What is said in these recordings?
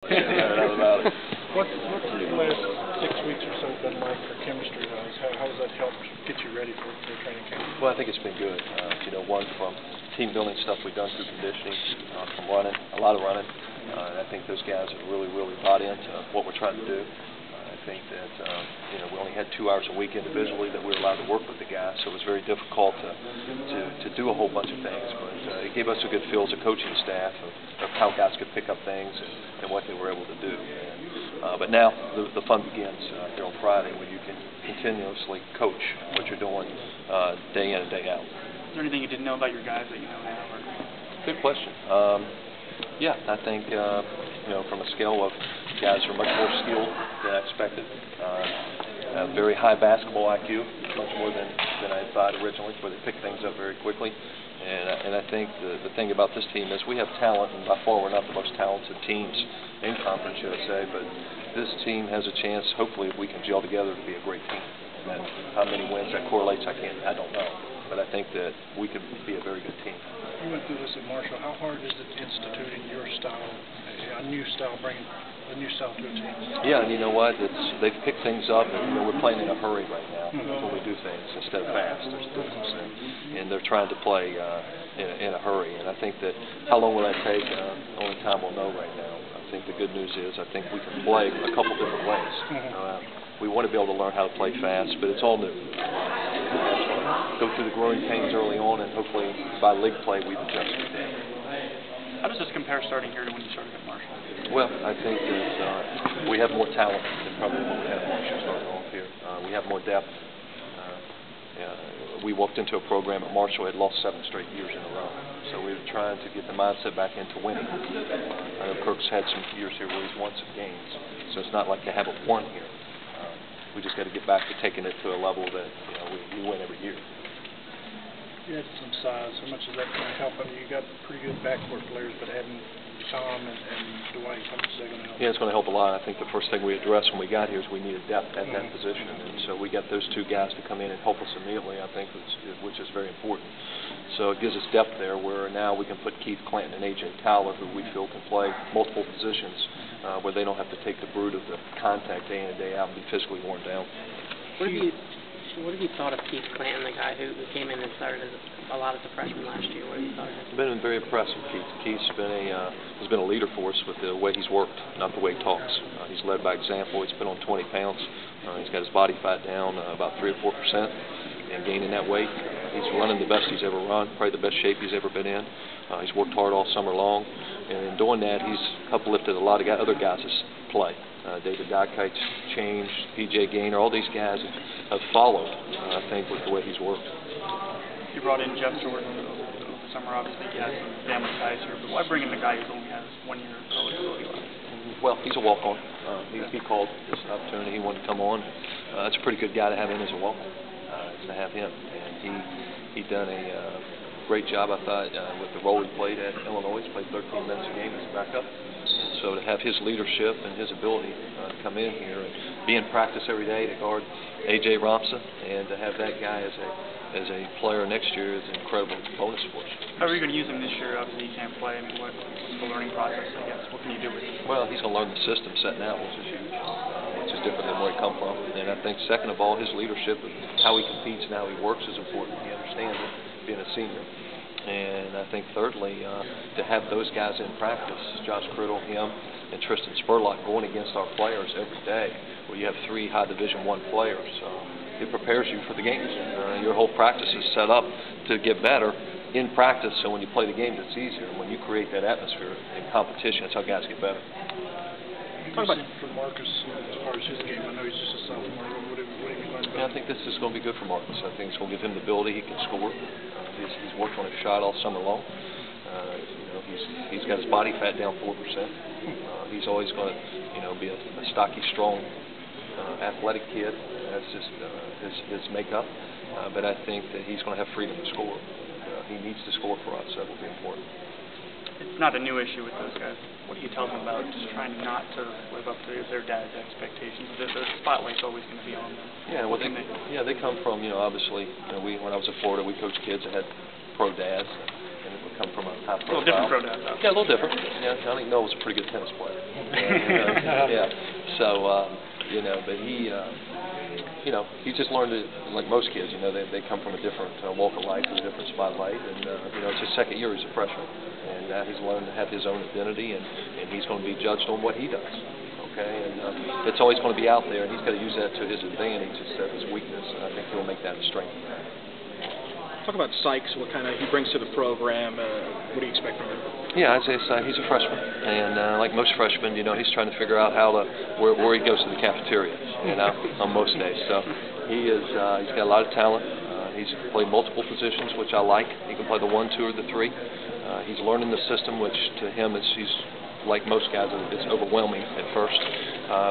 No about it. What's the last 6 weeks or so been like for chemistry-wise? How has that helped get you ready for training camp? Well, I think it's been good. One from team building stuff we've done through conditioning, from running, a lot of running. And I think those guys have really bought into what we're trying to do. I think that we only had 2 hours a week individually that we were allowed to work with the guys, so it was very difficult to do a whole bunch of things. But it gave us a good feel as a coaching staff of how guys could pick up things and what they were able to do. But now the fun begins here on Friday, when you can continuously coach what you're doing day in and day out. Is there anything you didn't know about your guys that you know now? Or? Good question. Yeah, I think from a scale of guys are much more skilled than I expected. Very high basketball IQ, much more than I thought originally, where they pick things up very quickly. And I think the thing about this team is we have talent, and by far we're not the most talented teams in Conference USA, but this team has a chance, hopefully, if we can gel together, to be a great team. And how many wins that correlates, I don't know. But I think that we could be a very good team. You went through this at Marshall. How hard is it instituting your style, a new style, bringing a new style to a team? Yeah, and you know what? They've picked things up, and we're playing in a hurry right now when we do things instead of fast. There's a difference there. And they're trying to play in a hurry. And I think that how long will that take? Only time will know right now. I think the good news is I think we can play a couple different ways. We want to be able to learn how to play fast, but it's all new. Go through the growing pains early on, and hopefully by league play we've adjusted. How does this compare starting here to when you started at Marshall? Well, I think that we have more talent than probably when we had at Marshall starting off here. We have more depth. We walked into a program at Marshall had lost 7 straight years in a row. So we were trying to get the mindset back into winning. I know Kirk's had some years here where he's won some games, so it's not like they haven't won here. We just got to get back to taking it to a level that we win every year. You had some size. How much is that going to help? I mean, you got pretty good backcourt players, but having Tom and Dwight, how much is that going to help? Yeah, it's going to help a lot. I think the first thing we addressed when we got here is we needed depth at that position, and so we got those 2 guys to come in and help us immediately, I think, which is very important. So it gives us depth there, where now we can put Keith Clanton and A.J. Tyler, who we feel can play multiple positions, where they don't have to take the brunt of the contact day in and day out and be physically worn down. What have you thought of Keith Clanton, the guy who came in and started a lot as a freshman last year? What have you thought of him? I've been very impressed with Keith. Keith's been a leader for us with the way he's worked, not the way he talks. He's led by example. He's been on 20 pounds. He's got his body fat down about 3 or 4%, and gaining that weight. He's running the best he's ever run, probably the best shape he's ever been in. He's worked hard all summer long, and in doing that, he's uplifted a lot of other guys' play. Day.AVI changed, P.J. Gaynor, all these guys have followed, I think, with the way he's worked. You brought in Jeff Jordan over the summer, obviously he has some family ties here, but why bring in the guy who only has 1 year of eligibility left? Well, he's a walk-on. He called this opportunity, he wanted to come on. It's a pretty good guy to have in as a walk-on, to have him. And he done a great job, I thought, with the role he played at Illinois. He played 13 minutes a game as a backup. So to have his leadership and his ability to come in here and be in practice every day to guard A.J. Romsa, and to have that guy as a player next year is an incredible bonus for us. How are you going to use him this year? Obviously you can't play. I mean, what's the learning process, I guess? What can you do with him? Well, he's going to learn the system setting out, which is huge, which is different than where he come from. And I think second of all, his leadership and how he competes and how he works is important. He understands it, being a senior. And I think thirdly, to have those guys in practice, Josh Criddle, him, and Tristan Spurlock going against our players every day, where you have 3 high Division I players, it prepares you for the games. Your whole practice is set up to get better in practice, so when you play the games, it's easier. When you create that atmosphere in competition, that's how guys get better. Talk about for Marcus as far as his game. I know he's just a sophomore. What have you learned about him? I think this is going to be good for Marcus. I think it's going to give him the ability. He can score. He's worked on his shot all summer long. He's got his body fat down 4%. He's always going to be a stocky, strong, athletic kid. That's just his makeup. But I think that he's going to have freedom to score. He needs to score for us. That will be important. It's not a new issue with those guys. What do you tell them about just trying not to live up to their dad's expectations? The spotlight's always going to be on them. Yeah, well, they come from, obviously, when I was at Florida, we coached kids that had pro dads, and come from a high A little profile. different pro dad, though. Yeah, a little different. Yeah, I think Noah was a pretty good tennis player. Yeah. So, but he, he just learned it like most kids. They come from a different walk of life, a different spotlight, and it's his second year. He's a freshman, and now he's learned to have his own identity, and he's going to be judged on what he does. Okay, and it's always going to be out there, and he's got to use that to his advantage instead of his weakness. And I think he'll make that a strength. Talk about Sykes, what kind of he brings to the program. What do you expect from him? Yeah, I'd say he's a freshman, and like most freshmen, he's trying to figure out how to where he goes to the cafeteria, on most days. So he's got a lot of talent. He's played multiple positions, which I like. He can play the 1, 2, or the 3. He's learning the system, which to him he's like most guys, it's overwhelming at first.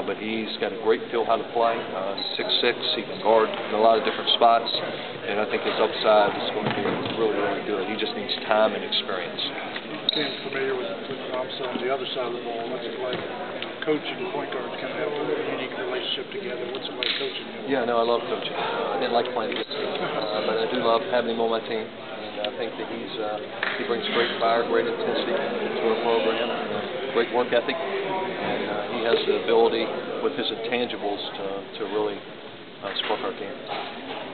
But he's got a great feel how to play. 6'6", he can guard in a lot of different spots, and I think his upside is going to be really, really good. He just needs time and experience. Being familiar with Thompson on the other side of the ball, what's it like? Coach and point guards kind of have a unique relationship together. What's it like coaching him? Yeah, no, I love coaching. I didn't like playing against him, but I do love having him on my team. I think that he brings great fire, great intensity to our program, great work ethic, and he has the ability with his intangibles to really spark our team.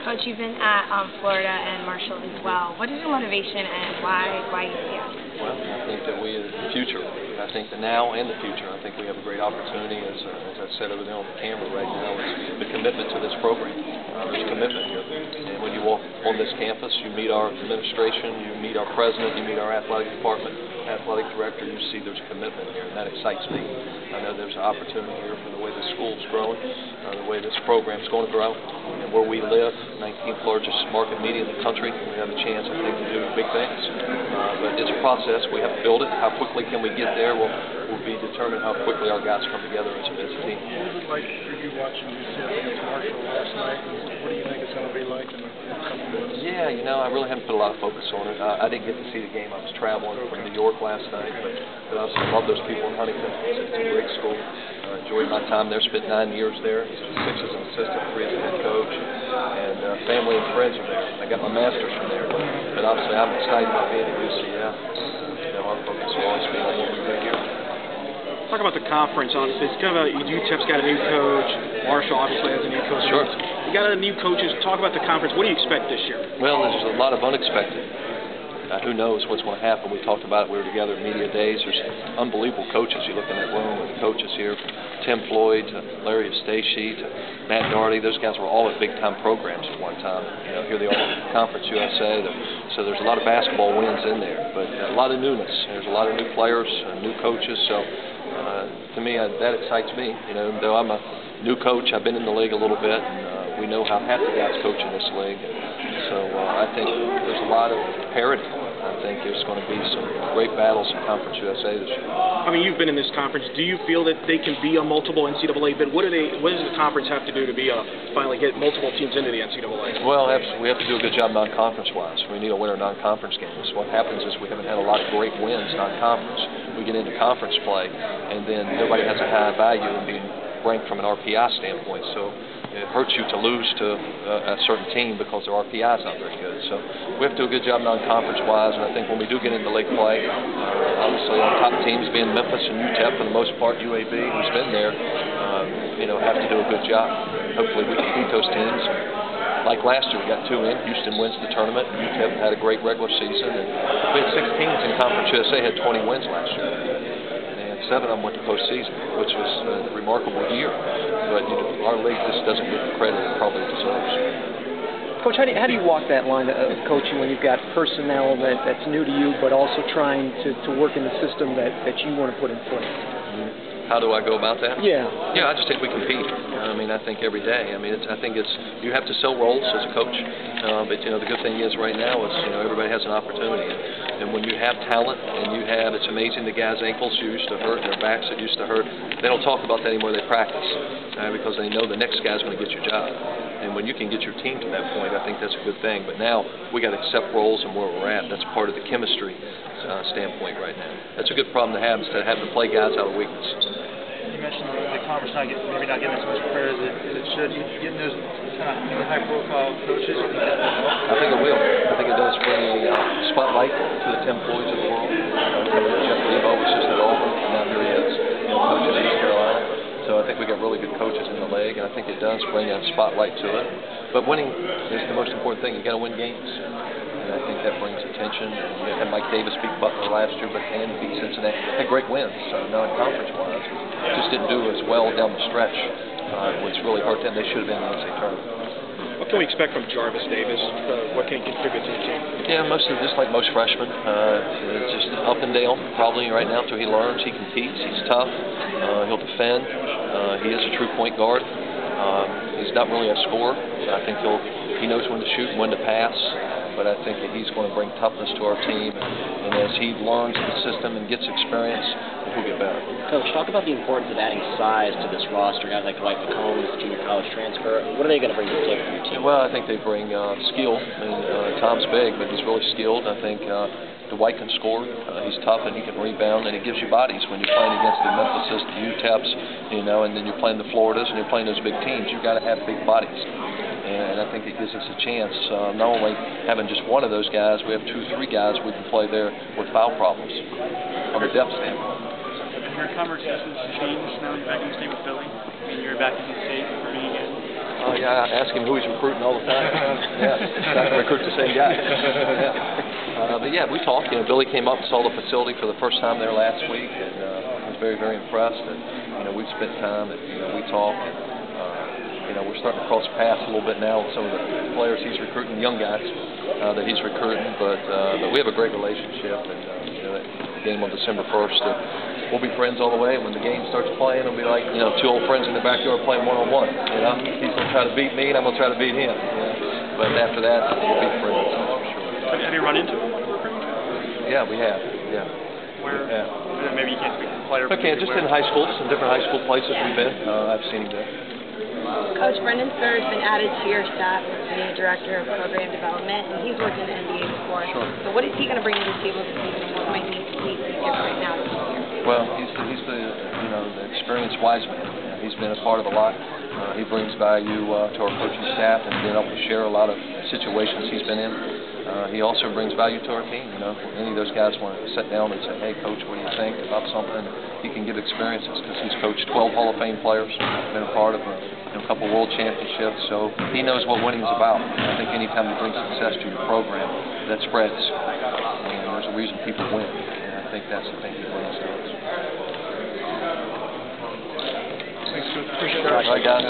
Coach, you've been at Florida and Marshall as well. What is your motivation and why UCF? Well, I think that the future. I think the now and the future. I think we have a great opportunity, as I said over there on the camera right now, is the commitment to this program. There's commitment here. And when you walk on this campus, you meet our administration, you meet our president, you meet our athletic department, athletic director, you see there's commitment here, and that excites me. I know there's an opportunity here for the way the school's growing, the way this program's going to grow, and where we live, 19th largest market media in the country, we have a chance, I think, to do big things. But it's a process. We have to build it. How quickly can we get there will be determined how quickly our guys come together as a team. What was it like for you watching UCF against Marshall last night, and what do you think it's going to be like in a couple minutes? Yeah, I really haven't put a lot of focus on it. I didn't get to see the game. I was traveling from New York last night, but I love those people in Huntington. It's a great school. Enjoyed my time there. Spent 9 years there. 6 as an assistant, 3 as a head coach, and family and friends are there. I got my master's from there, but obviously I'm excited about being at UCF. Our focus will always be on what we do here. Talk about the conference. Obviously, UTEP's got a new coach. Marshall obviously has a new coach. Sure. You got a new coaches. Talk about the conference. What do you expect this year? Well, there's a lot of unexpected. Who knows what's going to happen? We talked about it. We were together at media days. There's unbelievable coaches. You look in that room with the coaches here, from Tim Floyd to Larry Estacey to Matt Doherty. Those guys were all at big-time programs at one time. Here they are at Conference USA. So there's a lot of basketball wins in there, but a lot of newness. There's a lot of new players, new coaches. So to me, that excites me. Though I'm a new coach, I've been in the league a little bit, and we know how half the guys coach in this league. So I think there's a lot of parity. I think there's going to be some great battles in Conference USA this year. I mean, you've been in this conference. Do you feel that they can be a multiple NCAA bid? What does the conference have to do to be finally get multiple teams into the NCAA? Well, we have to do a good job non-conference-wise. We need a winner non-conference games. What happens is we haven't had a lot of great wins non-conference. We get into conference play, and then nobody has a high value in being ranked from an RPI standpoint. So it hurts you to lose to a certain team because their RPI is not very good. So we have to do a good job non-conference-wise, and I think when we do get into league play, obviously our top teams being Memphis and UTEP for the most part, UAB, who's been there, have to do a good job. Hopefully we can beat those teams. Like last year, we got 2 in. Houston wins the tournament. UTEP had a great regular season. And we had 6 teams in Conference USA had 20 wins last year. 7 of them went to postseason, which was a remarkable year. But our league just doesn't get the credit it probably deserves. Coach, how do you walk that line of coaching when you've got personnel that's new to you, but also trying to work in the system that you want to put in place? How do I go about that? Yeah, I just think we compete. I think every day. I think you have to sell roles as a coach. But the good thing is right now is everybody has an opportunity. And when you have talent and it's amazing the guys' ankles used to hurt and their backs that used to hurt. They don't talk about that anymore. They practice because they know the next guy's going to get your job. And when you can get your team to that point, I think that's a good thing. But now we got to accept roles and where we're at. That's part of the chemistry standpoint right now. That's a good problem to have instead of having to play guys out of weakness. You mentioned the conference conference maybe not getting as much prayer as it should. You getting those kind of new high-profile coaches? You think that will help? I think it will. I think it does bring a spotlight to the Tim Floyds of the world. Day.AVI was just at Auburn, and now here he is, coaching in East Carolina. So I think we got really good coaches in the league, and I think it does bring a spotlight to it. But winning is the most important thing. You got to win games, and I think that brings attention. And we had Mike Davis beat Butler last year, but and beat Cincinnati. Had great wins, non-conference-wise. Just didn't do as well down the stretch. What's really hurt them, they should have been in the NCAA tournament. What can we expect from Jarvis Davis? What can he contribute to the team? Yeah, just like most freshmen. It's just up and down probably right now until he learns. He competes. He's tough. He'll defend. He is a true point guard. He's not really a scorer. I think he knows when to shoot and when to pass. But I think that he's going to bring toughness to our team. And as he learns the system and gets experience, he'll get better. Coach, talk about the importance of adding size to this roster. Guys like Dwight McCombs, junior college transfer. What are they going to bring to the table for your team? Well, I think they bring skill. I mean, Tom's big, but he's really skilled. I think Dwight can score. He's tough and he can rebound, and he gives you bodies when you're playing against the Memphises, the UTEPs, and then you're playing the Floridas and you're playing those big teams. You've got to have big bodies. And I think it gives us a chance, not only having just one of those guys, we have 2, 3 guys we can play there with foul problems on the depth standpoint. Have your conversations changed now you're back in the state with Billy? I mean, you're back in the state for me again. Yeah, I ask him who he's recruiting all the time. Yeah, I can recruit the same guy. Yeah. But yeah, we talked. Billy came up and saw the facility for the first time there last week, and was very, very impressed. And we've spent time, and we talked. And, we're starting to cross paths a little bit now with some of the players he's recruiting, young guys that he's recruiting. But we have a great relationship, and the game on December 1st. We'll be friends all the way. When the game starts playing, it'll be like 2 old friends in the backyard playing one-on-one. He's going to try to beat me, and I'm going to try to beat him. But after that, we'll be friends, that's for sure. Have you run into him? Yeah, we have. Yeah. Where? Yeah. Maybe you can't speak to the player. Okay, just in high school, some different high school places we've been. I've seen him there. Coach, Brendan Spur has been added to your staff as the Director of Program Development, and he's worked in the NBA before. Sure. So what is he going to bring to the table this season, and what might need to be different now this year? Well, he's the experienced wise man. He's been a part of a lot. He brings value to our coaching staff and being able to share a lot of situations he's been in. He also brings value to our team. Any of those guys want to sit down and say, "Hey, Coach, what do you think about something?" He can give experiences because he's coached 12 Hall of Fame players, been a part of a couple World Championships, so he knows what winning is about. And I think anytime you bring success to your program, that spreads. And there's a reason people win, and I think that's the thing he brings to us. Thanks, Coach. Appreciate it. All right, guys.